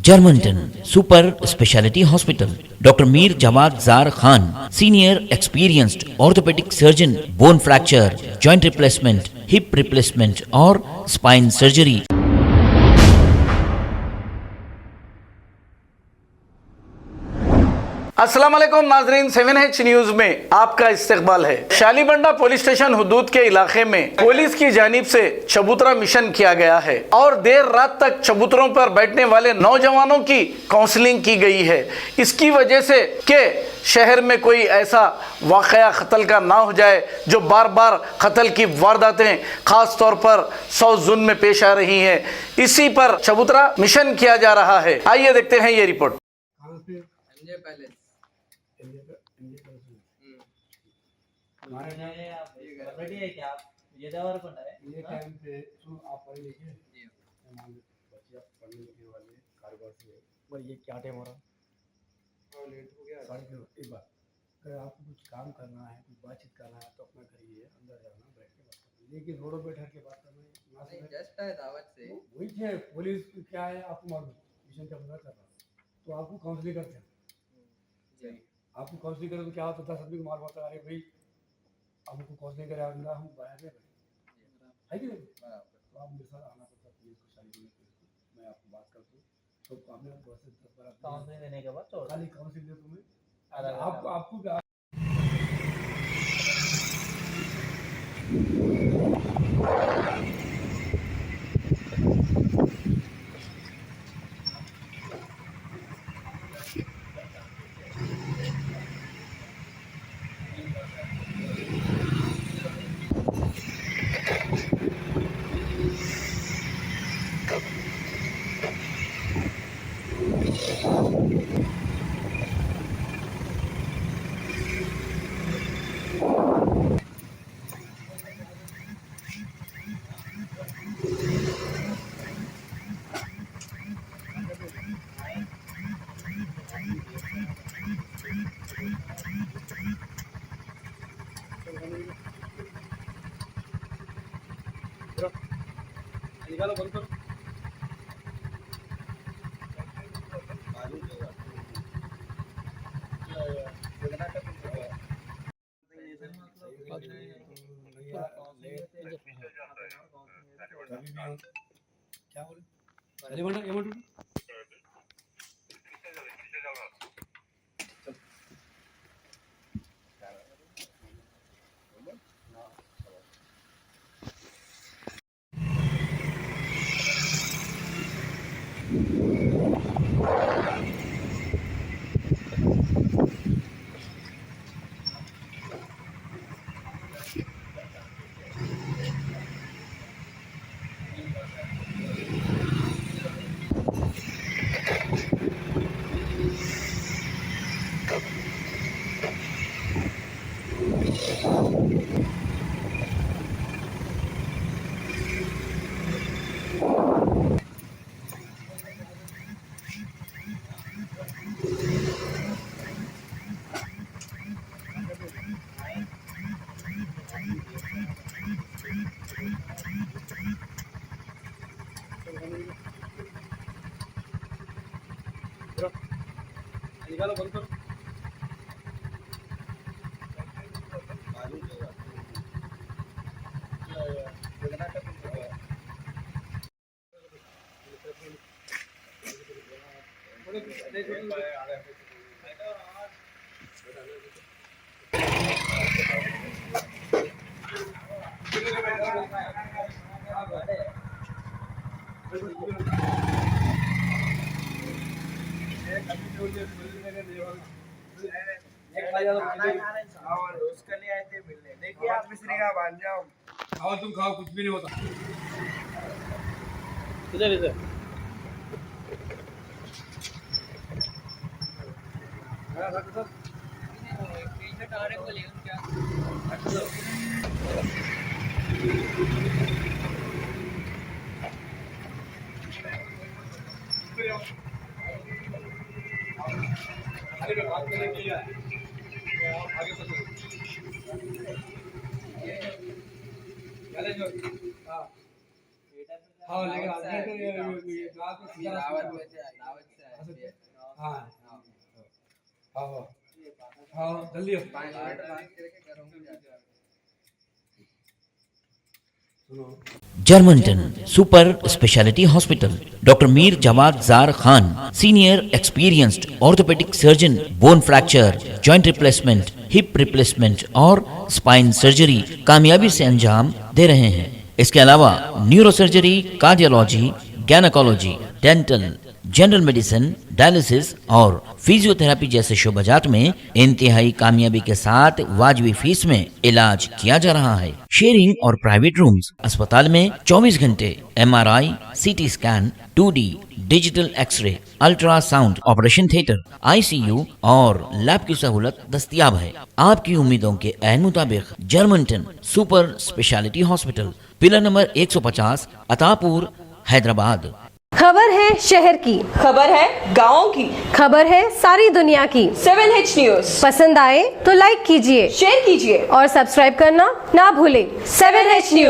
Germantown Super Speciality Hospital. Dr. Mir Jawad Zar Khan, Senior Experienced Orthopedic Surgeon, Bone Fracture, Joint Replacement, Hip Replacement or Spine Surgery. अस्सलाम वालेकुम नाजरीन, 7H news में आपका इस्तकबाल है। Shalibanda police station हुदूद के इलाके में पुलिस की जानिब से चबूतरा मिशन किया गया है और देर रात तक चबूतरों पर बैठने वाले नौजवानों की काउंसलिंग की गई है। इसकी वजह से कि शहर में कोई ऐसा वाक़या कत्ल का ना हो जाए जो बार बार कत्ल की वारदातें खास तौर पर साउथ जोन में पेश आ रही हैं, इसी पर चबूतरा मिशन किया जा रहा है। आइए देखते हैं ये रिपोर्ट। रेडी है क्या आप? ये दवा कौन है? ये टाइम पे सुन आप पढ़ लीजिए जी। मान लो बच्चे पढ़ने लिखने वाले कारोबार से पर ये क्या टाइम हो रहा? और लेट हो गया साढ़े एक बार। अगर आपको कुछ काम करना है, कुछ बातचीत करना है तो अपना करिए, अंदर जाना, बैठ के बात करना। लेकिन रोड पे बैठ के बात करना नहीं, जस्ट है दावत से वही है। पुलिस क्या है आपको मालूम, मिशन का पता कर रहा तो आपको काउंसलिंग करते हैं जी। आपको काउंसलिंग करें तो क्या होता है? 10 आदमी को मालूम होता है अरे भाई हमको काउंसलिंग करे अंदर हम बाहर में है कि नहीं? तो आप मेरे साथ आना पड़ता पुलिस को, शादी में पुलिस को मैं आपको बात करता हूँ तो आपने 10 काउंसलिंग देने के बाद खाली काउंसलिंग दे तुम्हें आपको निकालो बंद करो। क्या बोले? अरे बंदा ये बोल निकालो बंद करो। उसका नहीं आए थे मिलने। देखिए आप मिस्त्री का बन जाओ, खाओ तुम खाओ, कुछ भी नहीं होता। इधर इधर आगे हाँ लेकिन आगे तो ये गाँव के सीधा रावत में से हाँ हाँ हाँ जल्दी हो 5 मिनट बात करके करूँगा सुनो जर्मनटन super speciality hospital doctor Mir Jamat Jar Khan senior experienced orthopaedic surgeon bone fracture joint replacement hip replacement और स्पाइन सर्जरी कामयाबी से अंजाम दे रहे हैं। इसके अलावा neuro surgery, cardiology, gynaecology, dental, general medicine, dialysis और फिजियोथेरेपी जैसे शोबाजात में इंतहाई कामयाबी के साथ वाजबी फीस में इलाज किया जा रहा है। शेयरिंग और प्राइवेट रूम्स, अस्पताल में 24 घंटे MRI, CT scan, 2D digital x ray, ultrasound, operation theatre, ICU और लैब की सहूलत दस्तयाब है। आपकी उम्मीदों के ऐन मुताबिक Germanten super speciality hospital, pillar number 150, Attapur, Hyderabad. खबर है शहर की, खबर है गाँव की, खबर है सारी दुनिया की। 7H न्यूज पसंद आए तो लाइक कीजिए, शेयर कीजिए और सब्सक्राइब करना ना भूलें। 7H news.